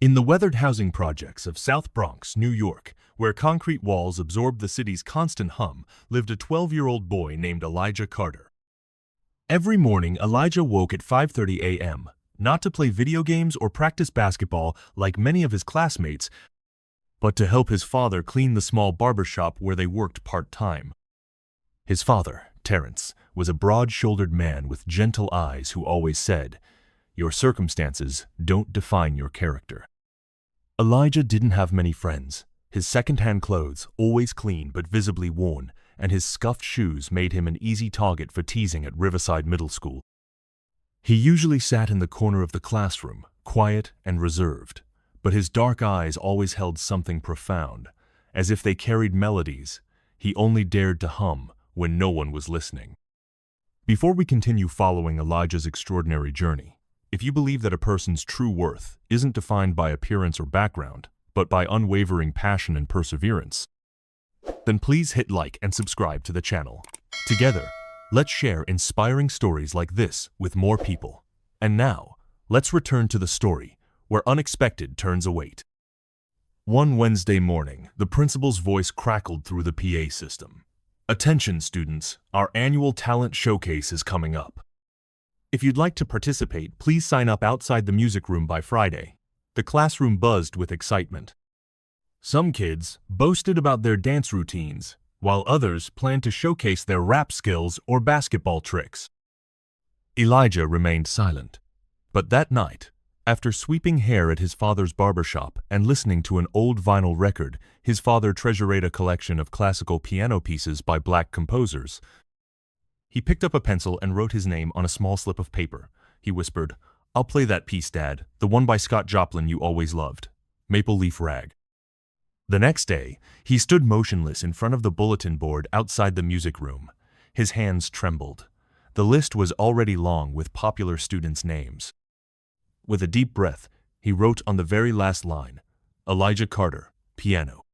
In the weathered housing projects of South Bronx, New York, where concrete walls absorbed the city's constant hum, lived a 12-year-old boy named Elijah Carter. Every morning, Elijah woke at 5:30 a.m., not to play video games or practice basketball like many of his classmates, but to help his father clean the small barbershop where they worked part-time. His father, Terrence, was a broad-shouldered man with gentle eyes who always said, "Your circumstances don't define your character." Elijah didn't have many friends. His second-hand clothes, always clean but visibly worn, and his scuffed shoes made him an easy target for teasing at Riverside Middle School. He usually sat in the corner of the classroom, quiet and reserved, but his dark eyes always held something profound, as if they carried melodies he only dared to hum when no one was listening. Before we continue following Elijah's extraordinary journey, if you believe that a person's true worth isn't defined by appearance or background, but by unwavering passion and perseverance, then please hit like and subscribe to the channel. Together, let's share inspiring stories like this with more people. And now, let's return to the story where unexpected turns await. One Wednesday morning, the principal's voice crackled through the PA system. "Attention, students, our annual talent showcase is coming up. If you'd like to participate, please sign up outside the music room by Friday." The classroom buzzed with excitement. Some kids boasted about their dance routines, while others planned to showcase their rap skills or basketball tricks. Elijah remained silent. But that night, after sweeping hair at his father's barbershop and listening to an old vinyl record his father treasured a collection of classical piano pieces by black composers, he picked up a pencil and wrote his name on a small slip of paper. He whispered, "I'll play that piece, Dad, the one by Scott Joplin you always loved, Maple Leaf Rag." The next day, he stood motionless in front of the bulletin board outside the music room. His hands trembled. The list was already long with popular students' names. With a deep breath, he wrote on the very last line, "Elijah Carter, piano."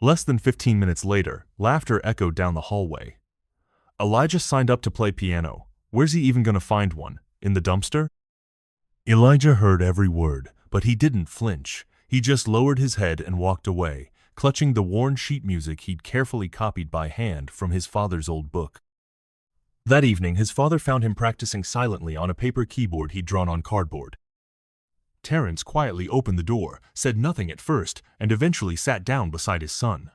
Less than 15 minutes later, laughter echoed down the hallway. "Elijah signed up to play piano. Where's he even going to find one? In the dumpster?" Elijah heard every word, but he didn't flinch. He just lowered his head and walked away, clutching the worn sheet music he'd carefully copied by hand from his father's old book. That evening, his father found him practicing silently on a paper keyboard he'd drawn on cardboard. Terrence quietly opened the door, said nothing at first, and eventually sat down beside his son.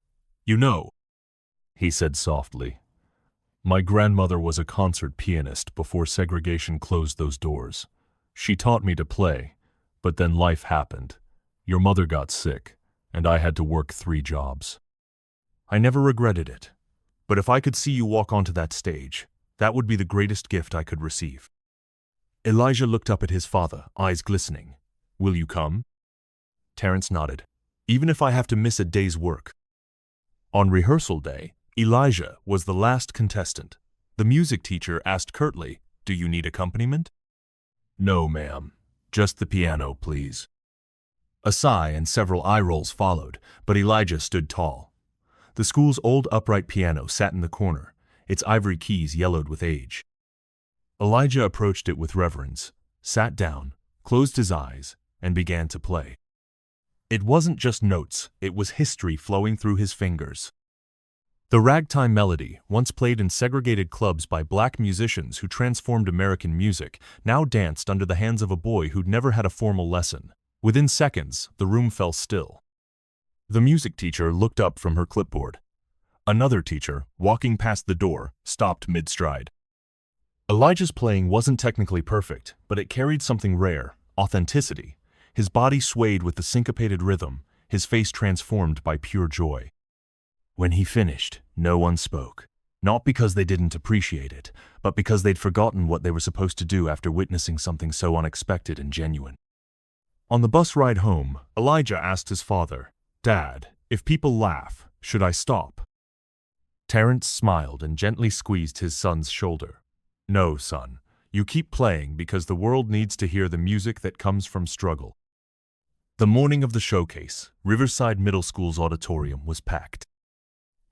"You know," he said softly, "my grandmother was a concert pianist before segregation closed those doors. She taught me to play, but then life happened. Your mother got sick, and I had to work 3 jobs. I never regretted it, but if I could see you walk onto that stage, that would be the greatest gift I could receive." Elijah looked up at his father, eyes glistening. "Will you come?" Terrence nodded. "Even if I have to miss a day's work." On rehearsal day, Elijah was the last contestant. The music teacher asked curtly, "Do you need accompaniment?" "No, ma'am. Just the piano, please." A sigh and several eye rolls followed, but Elijah stood tall. The school's old upright piano sat in the corner, its ivory keys yellowed with age. Elijah approached it with reverence, sat down, closed his eyes, and began to play. It wasn't just notes, it was history flowing through his fingers. The ragtime melody, once played in segregated clubs by black musicians who transformed American music, now danced under the hands of a boy who'd never had a formal lesson. Within seconds, the room fell still. The music teacher looked up from her clipboard. Another teacher, walking past the door, stopped mid-stride. Elijah's playing wasn't technically perfect, but it carried something rare, authenticity. His body swayed with the syncopated rhythm, his face transformed by pure joy. When he finished, no one spoke, not because they didn't appreciate it, but because they'd forgotten what they were supposed to do after witnessing something so unexpected and genuine. On the bus ride home, Elijah asked his father, "Dad, if people laugh, should I stop?" Terrence smiled and gently squeezed his son's shoulder. "No, son, you keep playing because the world needs to hear the music that comes from struggle." The morning of the showcase, Riverside Middle School's auditorium was packed.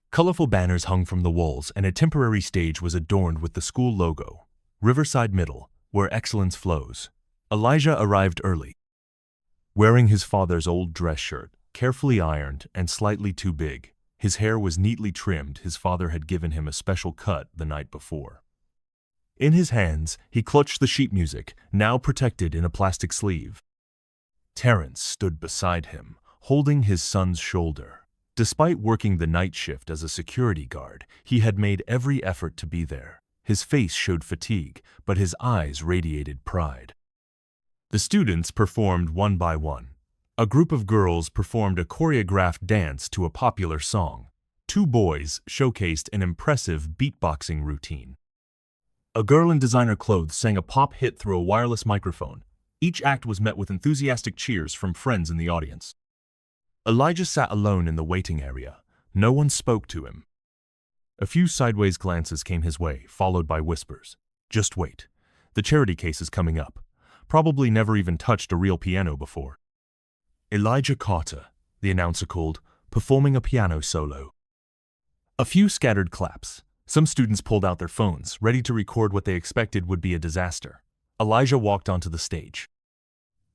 Colorful banners hung from the walls, and a temporary stage was adorned with the school logo, Riverside Middle, where excellence flows. Elijah arrived early. Wearing his father's old dress shirt, carefully ironed and slightly too big, his hair was neatly trimmed. His father had given him a special cut the night before. In his hands, he clutched the sheet music, now protected in a plastic sleeve. Terence stood beside him, holding his son's shoulder. Despite working the night shift as a security guard, he had made every effort to be there. His face showed fatigue, but his eyes radiated pride. The students performed one by one. A group of girls performed a choreographed dance to a popular song. Two boys showcased an impressive beatboxing routine. A girl in designer clothes sang a pop hit through a wireless microphone. Each act was met with enthusiastic cheers from friends in the audience. Elijah sat alone in the waiting area. No one spoke to him. A few sideways glances came his way, followed by whispers. "Just wait. The charity case is coming up. Probably never even touched a real piano before." Elijah Carter, the announcer called, performing a piano solo. A few scattered claps. Some students pulled out their phones, ready to record what they expected would be a disaster. Elijah walked onto the stage.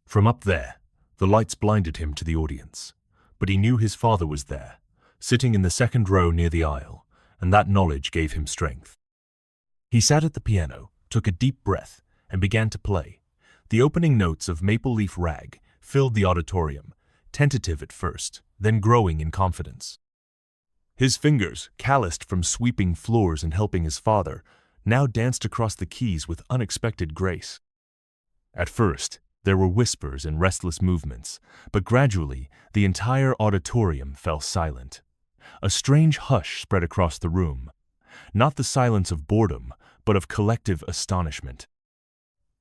From up there, the lights blinded him to the audience. But he knew his father was there, sitting in the second row near the aisle, and that knowledge gave him strength. He sat at the piano, took a deep breath, and began to play. The opening notes of Maple Leaf Rag filled the auditorium, tentative at first, then growing in confidence. His fingers, calloused from sweeping floors and helping his father, now danced across the keys with unexpected grace. At first, there were whispers and restless movements, but gradually the entire auditorium fell silent. A strange hush spread across the room, not the silence of boredom, but of collective astonishment.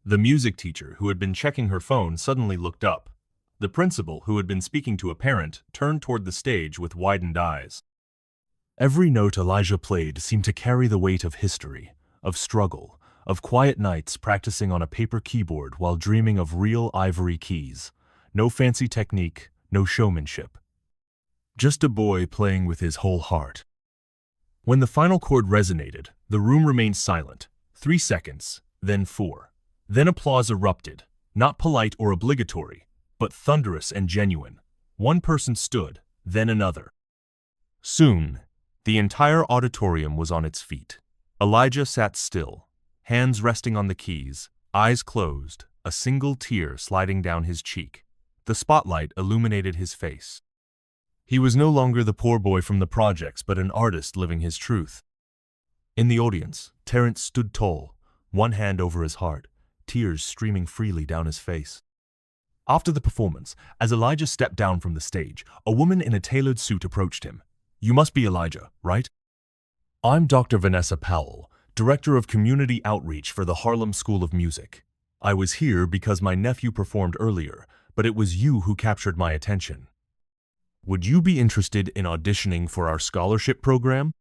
The music teacher, who had been checking her phone, suddenly looked up. The principal, who had been speaking to a parent, turned toward the stage with widened eyes. Every note Elijah played seemed to carry the weight of history, of struggle, of quiet nights practicing on a paper keyboard while dreaming of real ivory keys. No fancy technique, no showmanship. Just a boy playing with his whole heart. When the final chord resonated, the room remained silent. 3 seconds, then 4. Then applause erupted, not polite or obligatory, but thunderous and genuine. One person stood, then another. Soon, the entire auditorium was on its feet. Elijah sat still, hands resting on the keys, eyes closed, a single tear sliding down his cheek. The spotlight illuminated his face. He was no longer the poor boy from the projects, but an artist living his truth. In the audience, Terence stood tall, one hand over his heart, tears streaming freely down his face. After the performance, as Elijah stepped down from the stage, a woman in a tailored suit approached him. "You must be Elijah, right?" "I'm Dr. Vanessa Powell, Director of Community Outreach for the Harlem School of Music. I was here because my nephew performed earlier, but it was you who captured my attention. Would you be interested in auditioning for our scholarship program?"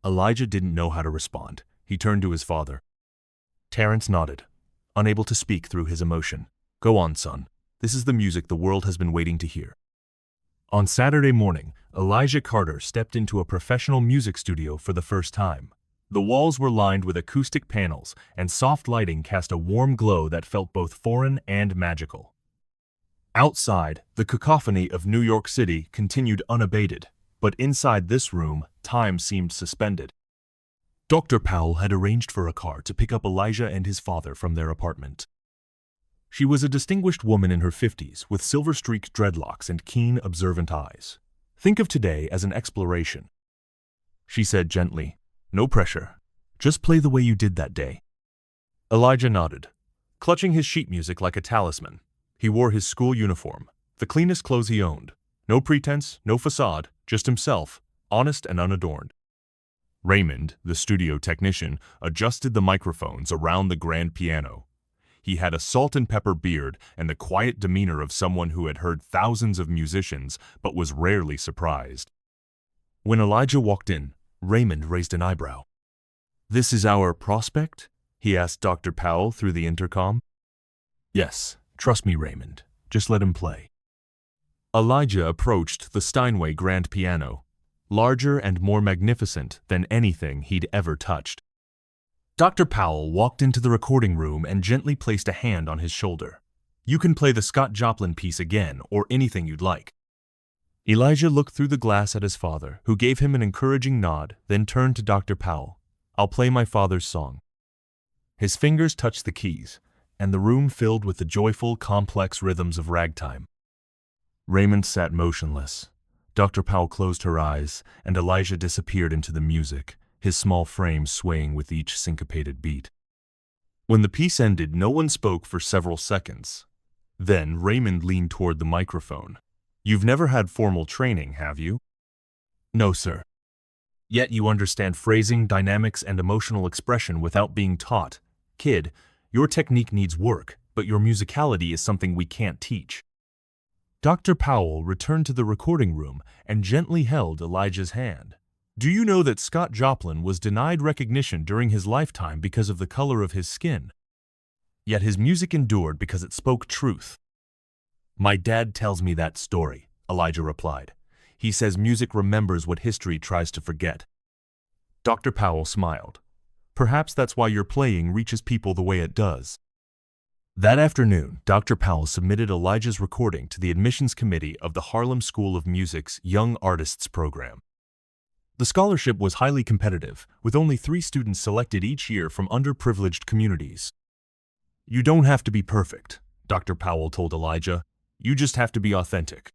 Elijah didn't know how to respond. He turned to his father. Terence nodded, unable to speak through his emotion. "Go on, son. This is the music the world has been waiting to hear." On Saturday morning, Elijah Carter stepped into a professional music studio for the first time. The walls were lined with acoustic panels, and soft lighting cast a warm glow that felt both foreign and magical. Outside, the cacophony of New York City continued unabated, but inside this room, time seemed suspended. Dr. Powell had arranged for a car to pick up Elijah and his father from their apartment. She was a distinguished woman in her 50s with silver-streaked dreadlocks and keen, observant eyes. "Think of today as an exploration," she said gently. "No pressure. Just play the way you did that day." Elijah nodded, clutching his sheet music like a talisman. He wore his school uniform, the cleanest clothes he owned. No pretense, no facade, just himself, honest and unadorned. Raymond, the studio technician, adjusted the microphones around the grand piano. He had a salt-and-pepper beard and the quiet demeanor of someone who had heard thousands of musicians but was rarely surprised. When Elijah walked in, Raymond raised an eyebrow. "This is our prospect?" he asked Dr. Powell through the intercom. "Yes, trust me, Raymond. Just let him play." Elijah approached the Steinway grand piano, larger and more magnificent than anything he'd ever touched. Dr. Powell walked into the recording room and gently placed a hand on his shoulder. You can play the Scott Joplin piece again or anything you'd like. Elijah looked through the glass at his father, who gave him an encouraging nod, then turned to Dr. Powell. I'll play my father's song. His fingers touched the keys, and the room filled with the joyful, complex rhythms of ragtime. Raymond sat motionless. Dr. Powell closed her eyes, and Elijah disappeared into the music, his small frame swaying with each syncopated beat. When the piece ended, no one spoke for several seconds. Then Raymond leaned toward the microphone. You've never had formal training, have you? No, sir. Yet you understand phrasing, dynamics, and emotional expression without being taught. Kid, your technique needs work, but your musicality is something we can't teach. Dr. Powell returned to the recording room and gently held Elijah's hand. Do you know that Scott Joplin was denied recognition during his lifetime because of the color of his skin? Yet his music endured because it spoke truth. My dad tells me that story, Elijah replied. He says music remembers what history tries to forget. Dr. Powell smiled. Perhaps that's why your playing reaches people the way it does. That afternoon, Dr. Powell submitted Elijah's recording to the admissions committee of the Harlem School of Music's Young Artists program. The scholarship was highly competitive, with only 3 students selected each year from underprivileged communities. You don't have to be perfect, Dr. Powell told Elijah. You just have to be authentic.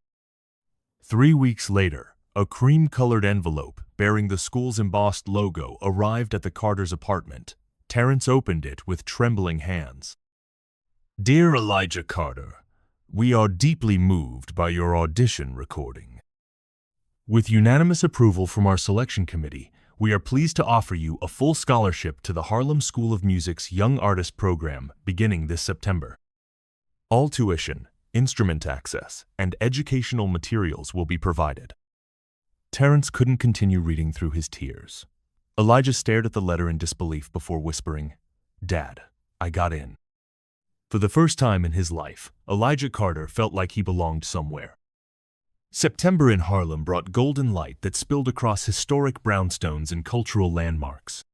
3 weeks later, a cream-colored envelope bearing the school's embossed logo arrived at the Carters' apartment. Terrence opened it with trembling hands. Dear Elijah Carter, we are deeply moved by your audition recording. With unanimous approval from our selection committee, we are pleased to offer you a full scholarship to the Harlem School of Music's Young Artist program beginning this September. All tuition, instrument access, and educational materials will be provided. Terrence couldn't continue reading through his tears. Elijah stared at the letter in disbelief before whispering, Dad, I got in. For the first time in his life, Elijah Carter felt like he belonged somewhere. September in Harlem brought golden light that spilled across historic brownstones and cultural landmarks.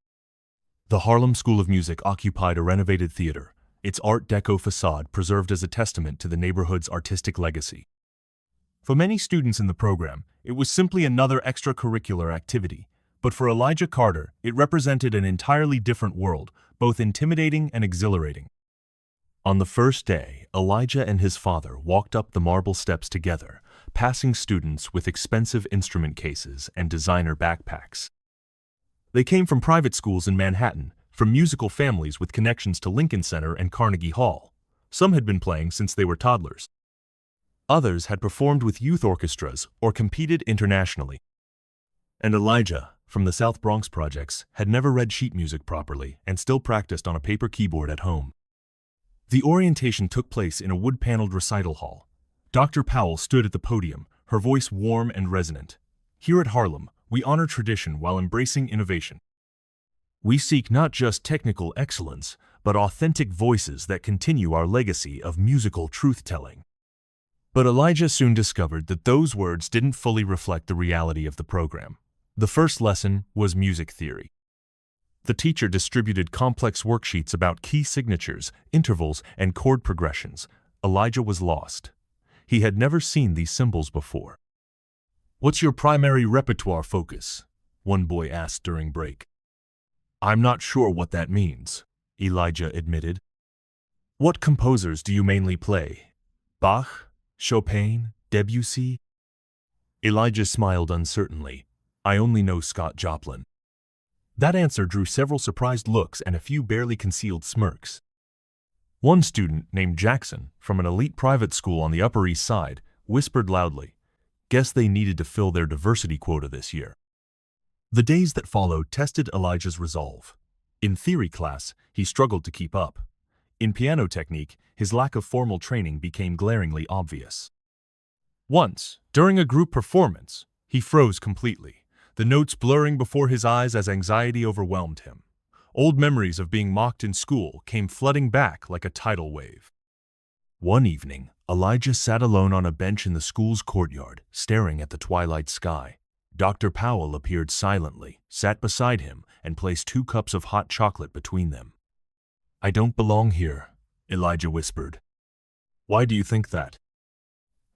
The Harlem School of Music occupied a renovated theater, its Art Deco facade preserved as a testament to the neighborhood's artistic legacy. For many students in the program, it was simply another extracurricular activity, but for Elijah Carter, it represented an entirely different world, both intimidating and exhilarating. On the first day, Elijah and his father walked up the marble steps together, passing students with expensive instrument cases and designer backpacks. They came from private schools in Manhattan, from musical families with connections to Lincoln Center and Carnegie Hall. Some had been playing since they were toddlers. Others had performed with youth orchestras or competed internationally. And Elijah, from the South Bronx projects, had never read sheet music properly and still practiced on a paper keyboard at home. The orientation took place in a wood-paneled recital hall. Dr. Powell stood at the podium, her voice warm and resonant. Here at Harlem, we honor tradition while embracing innovation. We seek not just technical excellence, but authentic voices that continue our legacy of musical truth-telling. But Elijah soon discovered that those words didn't fully reflect the reality of the program. The first lesson was music theory. The teacher distributed complex worksheets about key signatures, intervals, and chord progressions. Elijah was lost. He had never seen these symbols before. What's your primary repertoire focus? One boy asked during break. I'm not sure what that means, Elijah admitted. What composers do you mainly play? Bach, Chopin, Debussy? Elijah smiled uncertainly. I only know Scott Joplin. That answer drew several surprised looks and a few barely concealed smirks. One student, named Jackson, from an elite private school on the Upper East Side, whispered loudly, Guess they needed to fill their diversity quota this year. The days that followed tested Elijah's resolve. In theory class, he struggled to keep up. In piano technique, his lack of formal training became glaringly obvious. Once, during a group performance, he froze completely, the notes blurring before his eyes as anxiety overwhelmed him. Old memories of being mocked in school came flooding back like a tidal wave. One evening, Elijah sat alone on a bench in the school's courtyard, staring at the twilight sky. Dr. Powell appeared silently, sat beside him, and placed 2 cups of hot chocolate between them. I don't belong here, Elijah whispered. Why do you think that?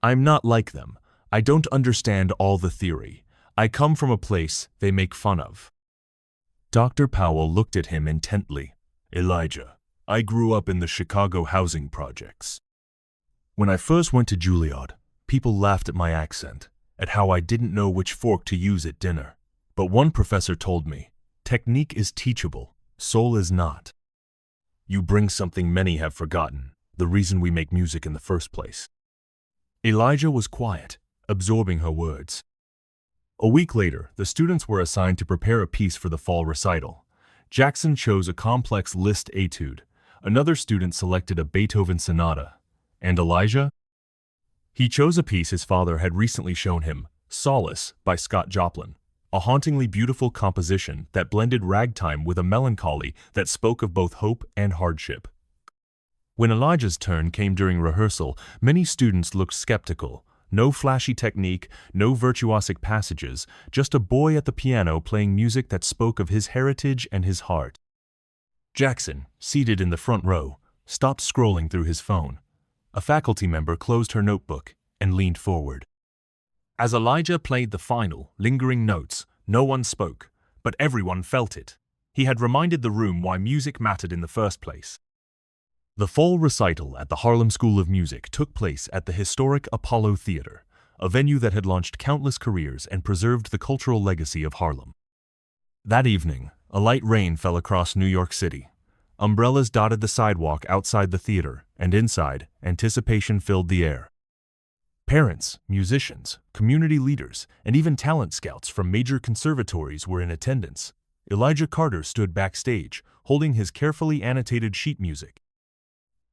I'm not like them. I don't understand all the theory. I come from a place they make fun of. Dr. Powell looked at him intently. Elijah, I grew up in the Chicago housing projects. When I first went to Juilliard, people laughed at my accent, at how I didn't know which fork to use at dinner. But one professor told me, technique is teachable, soul is not. You bring something many have forgotten, the reason we make music in the first place. Elijah was quiet, absorbing her words. A week later, the students were assigned to prepare a piece for the fall recital. Jackson chose a complex Liszt etude. Another student selected a Beethoven sonata. And Elijah? He chose a piece his father had recently shown him, Solace by Scott Joplin, a hauntingly beautiful composition that blended ragtime with a melancholy that spoke of both hope and hardship. When Elijah's turn came during rehearsal, many students looked skeptical. No flashy technique, no virtuosic passages, just a boy at the piano playing music that spoke of his heritage and his heart. Jackson, seated in the front row, stopped scrolling through his phone. A faculty member closed her notebook and leaned forward. As Elijah played the final, lingering notes, no one spoke, but everyone felt it. He had reminded the room why music mattered in the first place. The fall recital at the Harlem School of Music took place at the historic Apollo Theater, a venue that had launched countless careers and preserved the cultural legacy of Harlem. That evening, a light rain fell across New York City. Umbrellas dotted the sidewalk outside the theater, and inside, anticipation filled the air. Parents, musicians, community leaders, and even talent scouts from major conservatories were in attendance. Elijah Carter stood backstage, holding his carefully annotated sheet music.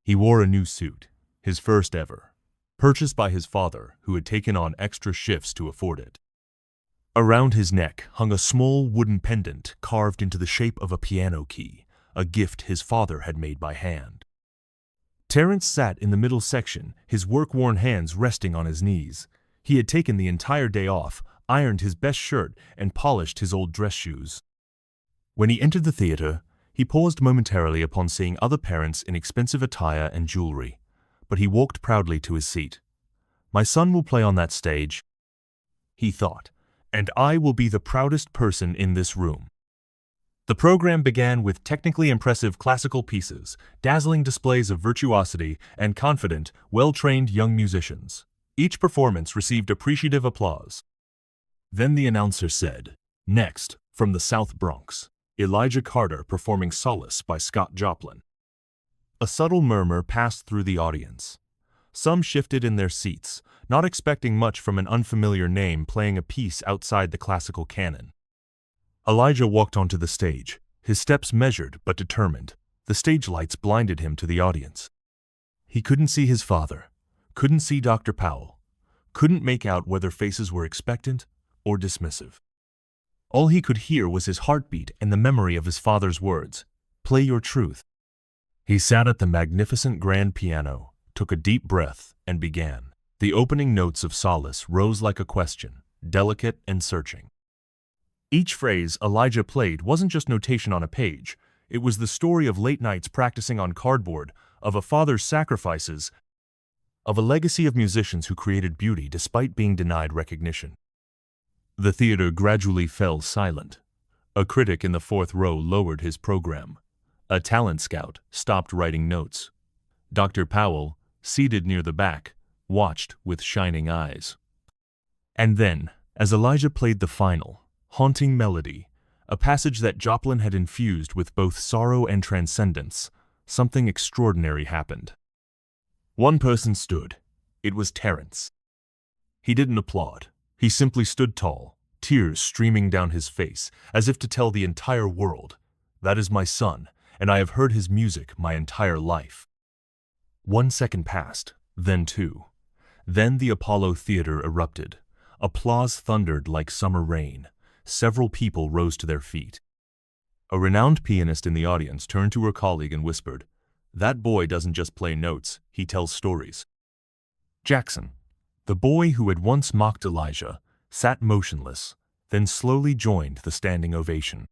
He wore a new suit, his first ever, purchased by his father, who had taken on extra shifts to afford it. Around his neck hung a small wooden pendant carved into the shape of a piano key, a gift his father had made by hand. Terrence sat in the middle section, his work-worn hands resting on his knees. He had taken the entire day off, ironed his best shirt, and polished his old dress shoes. When he entered the theater, he paused momentarily upon seeing other parents in expensive attire and jewelry, but he walked proudly to his seat. My son will play on that stage, he thought, and I will be the proudest person in this room. The program began with technically impressive classical pieces, dazzling displays of virtuosity, and confident, well-trained young musicians. Each performance received appreciative applause. Then the announcer said, "Next, from the South Bronx, Elijah Carter performing Solace by Scott Joplin." A subtle murmur passed through the audience. Some shifted in their seats, not expecting much from an unfamiliar name playing a piece outside the classical canon. Elijah walked onto the stage, his steps measured but determined. The stage lights blinded him to the audience. He couldn't see his father, couldn't see Dr. Powell, couldn't make out whether faces were expectant or dismissive. All he could hear was his heartbeat and the memory of his father's words, "Play your truth." He sat at the magnificent grand piano, took a deep breath, and began. The opening notes of Solace rose like a question, delicate and searching. Each phrase Elijah played wasn't just notation on a page. It was the story of late nights practicing on cardboard, of a father's sacrifices, of a legacy of musicians who created beauty despite being denied recognition. The theater gradually fell silent. A critic in the fourth row lowered his program. A talent scout stopped writing notes. Dr. Powell, seated near the back, watched with shining eyes. And then, as Elijah played the final, haunting melody, a passage that Joplin had infused with both sorrow and transcendence, something extraordinary happened. One person stood. It was Terrence. He didn't applaud. He simply stood tall, tears streaming down his face, as if to tell the entire world, "That is my son, and I have heard his music my entire life." 1 second passed, then 2. Then the Apollo Theater erupted. Applause thundered like summer rain. Several people rose to their feet. A renowned pianist in the audience turned to her colleague and whispered, "That boy doesn't just play notes, he tells stories." Jackson, the boy who had once mocked Elijah, sat motionless, then slowly joined the standing ovation.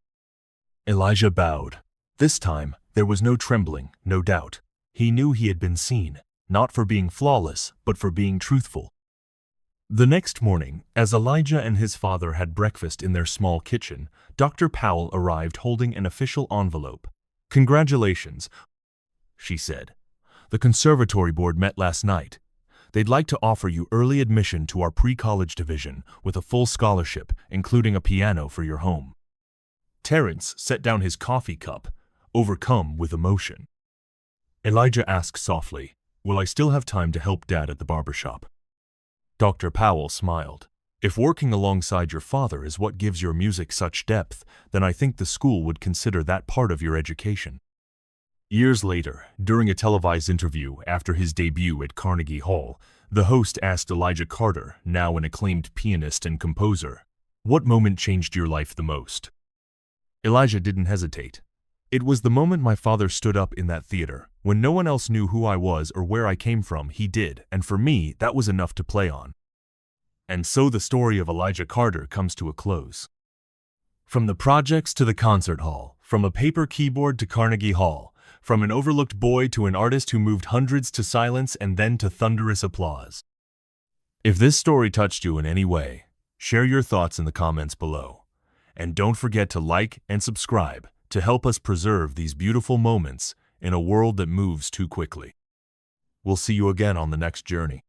Elijah bowed. This time, there was no trembling, no doubt. He knew he had been seen, not for being flawless, but for being truthful. The next morning, as Elijah and his father had breakfast in their small kitchen, Dr. Powell arrived holding an official envelope. "Congratulations," she said. "The conservatory board met last night. They'd like to offer you early admission to our pre-college division with a full scholarship, including a piano for your home." Terence set down his coffee cup, overcome with emotion. Elijah asked softly, "Will I still have time to help Dad at the barbershop?" Dr. Powell smiled. "If working alongside your father is what gives your music such depth, then I think the school would consider that part of your education." Years later, during a televised interview after his debut at Carnegie Hall, the host asked Elijah Carter, now an acclaimed pianist and composer, "What moment changed your life the most?" Elijah didn't hesitate. "It was the moment my father stood up in that theater. When no one else knew who I was or where I came from, he did, and for me, that was enough to play on." And so the story of Elijah Carter comes to a close. From the projects to the concert hall, from a paper keyboard to Carnegie Hall, from an overlooked boy to an artist who moved hundreds to silence and then to thunderous applause. If this story touched you in any way, share your thoughts in the comments below. And don't forget to like and subscribe to help us preserve these beautiful moments in a world that moves too quickly. We'll see you again on the next journey.